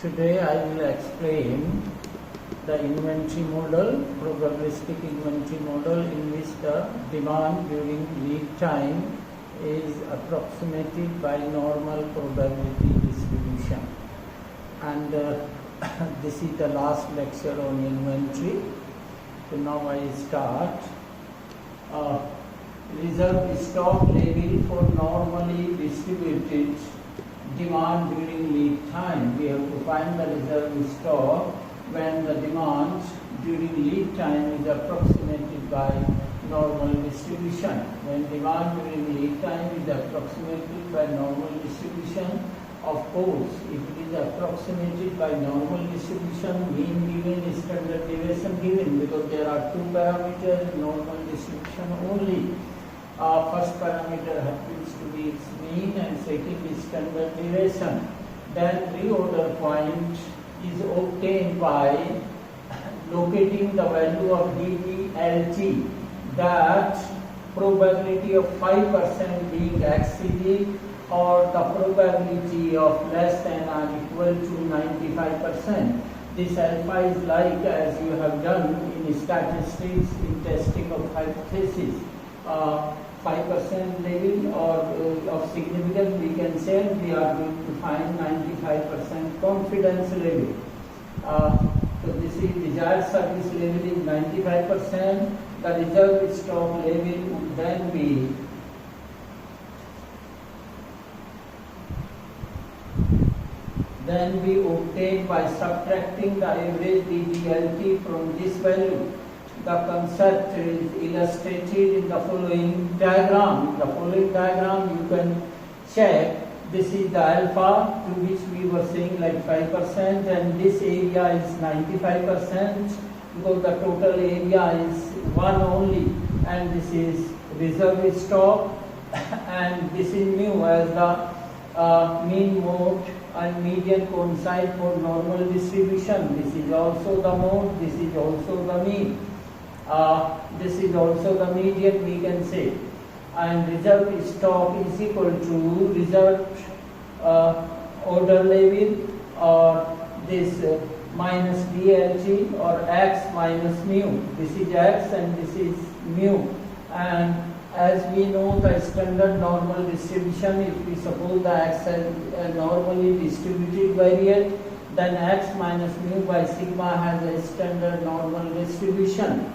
Today I will explain the inventory model, probabilistic inventory model, in which the demand during lead time is approximated by normal probability distribution. And this is the last lecture on inventory. So now I start. Reserve stock level for normally distributed demand during lead time. We have to find the reserve stock when the demand during lead time is approximated by normal distribution. When demand during lead time is approximated by normal distribution, of course, if it is approximated by normal distribution, mean given, standard deviation given, because there are two parameters, normal distribution only. First parameter happens to be its mean and second is standard deviation. Then reorder point is obtained by locating the value of DDLT, that probability of 5% being exceeded or the probability of less than or equal to 95%. This alpha is like as you have done in statistics in testing of hypothesis. 5% level or of significance, we can say we are going to find 95% confidence level. So this is desired service level is 95%. The reserve stock level would then be obtained by subtracting the average DDLT from this value. The concept is illustrated in the following diagram. The following diagram you can check. This is the alpha, to which we were saying like 5%, and this area is 95% because the total area is 1 only, and this is reserve stock, and this is mu as the mean mode and median coincide for normal distribution. This is also the mode, this is also the mean. This is also the median, we can say, and reserve stock is equal to reserve order level, or this minus DLT, or X minus mu. This is X and this is mu. And as we know the standard normal distribution, if we suppose the X is normally distributed variate, then X minus mu by sigma has a standard normal distribution.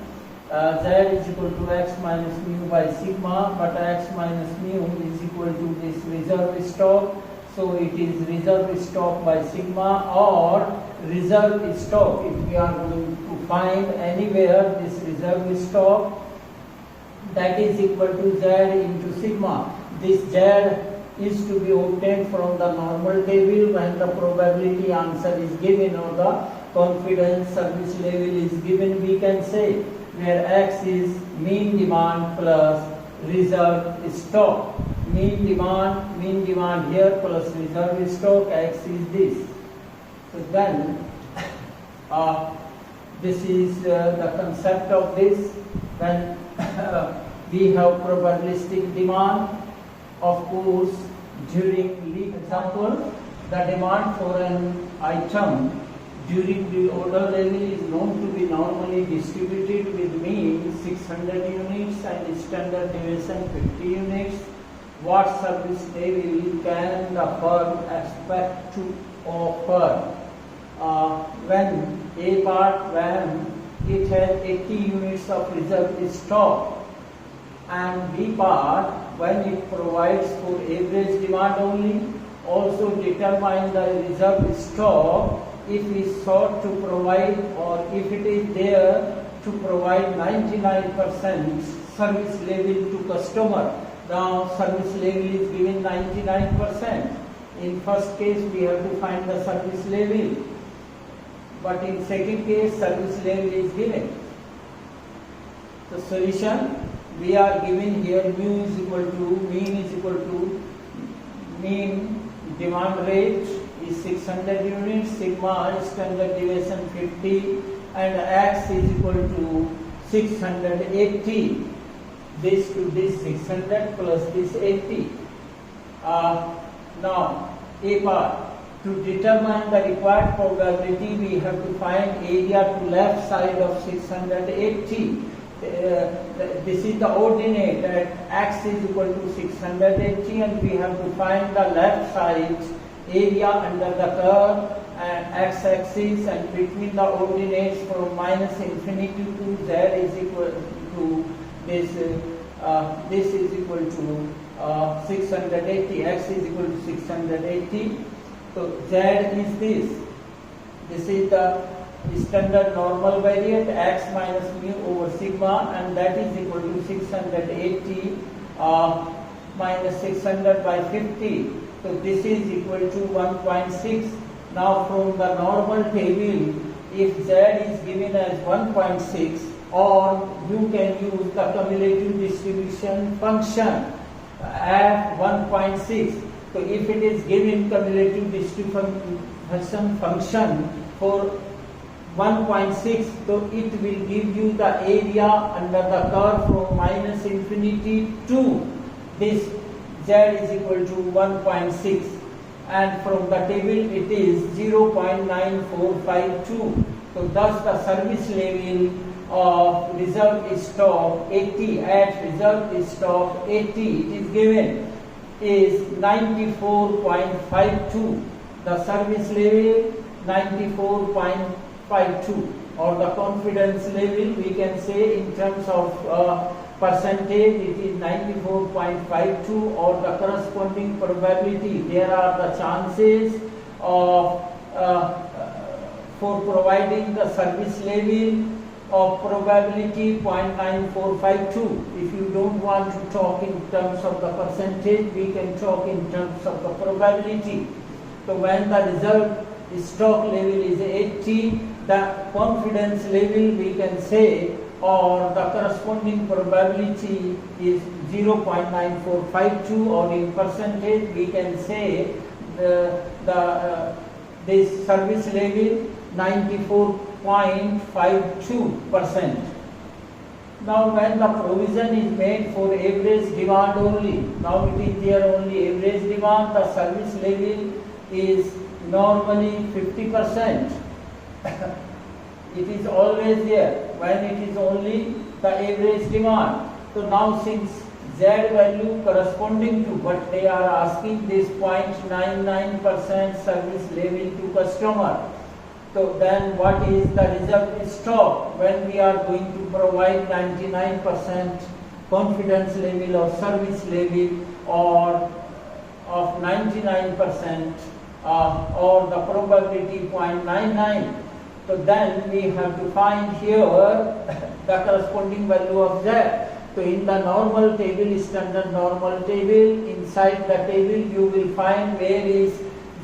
Z is equal to X minus mu by sigma, but X minus mu is equal to this reserve stock. So it is reserve stock by sigma, or reserve stock. If we are going to find anywhere this reserve stock, that is equal to Z into sigma. This Z is to be obtained from the normal table when the probability answer is given or the confidence service level is given, we can say, where X is mean demand plus reserve stock. Mean demand here plus reserve stock, X is this. So then this is the concept of this. When we have probabilistic demand, of course, during lead example, the demand for an item during the order level is known to be normally distributed with mean 600 units and standard deviation 50 units. What service level can the firm expect to offer? When A part, when it has 80 units of reserve stock, and B part, when it provides for average demand only. Also determine the reserve stock if it is sought to provide, or if it is there to provide 99% service level to customer. Now service level is given 99%. In first case we have to find the service level, but in second case service level is given. The solution, we are given here mu is equal to, mean is equal to, mean demand rate is 600 units, sigma standard deviation 50, and X is equal to 680. This to this 600 plus this 80. Now A part, To determine the required probability, we have to find area to left side of 680. This is the ordinate at x is equal to 680, and we have to find the left side area under the curve and x-axis, and between the ordinates from minus infinity to z is equal to this. This is equal to 680. X is equal to 680. So z is this. This is the standard normal variant x minus mu over sigma, and that is equal to 680 minus 600 by 50. So this is equal to 1.6. Now from the normal table, if z is given as 1.6, or you can use the cumulative distribution function at 1.6. So if it is given cumulative distribution function for 1.6, so it will give you the area under the curve from minus infinity to this z is equal to 1.6, and from the table it is 0.9452. So thus the service level of reserve stock 80 at reserve stock 80 it is given is 94.52. The service level 94.52, or the confidence level we can say in terms of percentage it is 94.52, or the corresponding probability. There are the chances of for providing the service level of probability 0.9452. If you don't want to talk in terms of the percentage, we can talk in terms of the probability. So when the reserve stock level is 80, the confidence level we can say, or the corresponding probability is 0.9452, or in percentage we can say this service level 94.52%. Now when the provision is made for average demand only, now it is there only average demand, the service level is normally 50%. It is always there when it is only the average demand. So now since Z value corresponding to what they are asking, this 0.99% service level to customer. So then what is the reserve stock when we are going to provide 99% confidence level or service level, or of 99% or the probability 0.99. So then we have to find here the corresponding value of Z. So in the normal table, standard normal table, inside the table you will find where is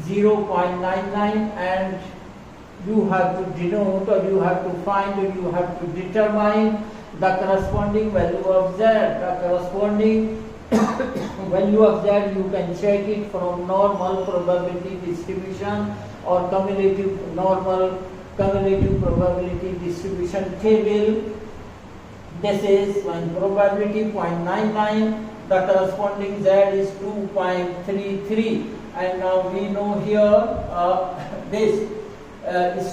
0.99, and you have to denote, or you have to find, or you have to determine the corresponding value of Z. The corresponding value of Z you can check it from normal probability distribution or cumulative probability distribution table. This is when probability 0.99, the corresponding Z is 2.33, and now we know here this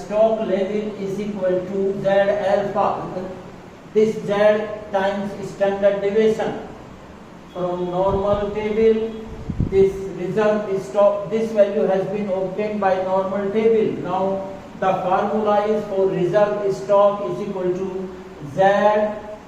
stock level is equal to Z alpha, this Z times standard deviation. From normal table, this reserve stock, this value has been obtained by normal table. Now the formula is for reserve stock is equal to Z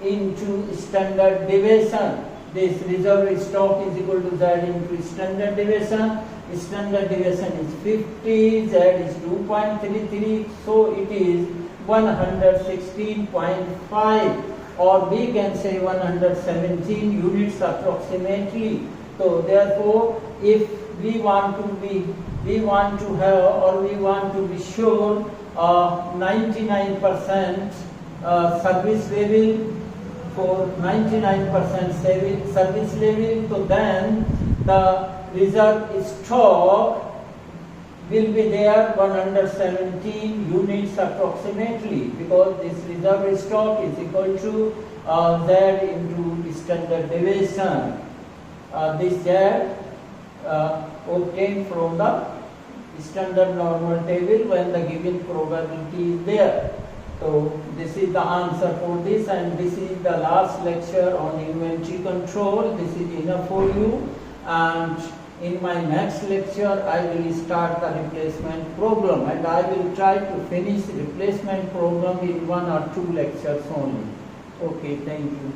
into standard deviation. This reserve stock is equal to Z into standard deviation. Standard deviation is 50, Z is 2.33, so it is 116.5, or we can say 117 units approximately. So therefore, if we want to have, or we want to be sure 99% service level, for 99% service level, so then the reserve stock will be there 117 units approximately, because this reserve stock is equal to Z into standard deviation. This Z obtained from the standard normal table when the given probability is there. So this is the answer for this, and this is the last lecture on inventory control. This is enough for you, and in my next lecture I will start the replacement problem, and I will try to finish replacement problem in 1 or 2 lectures only. Okay, thank you.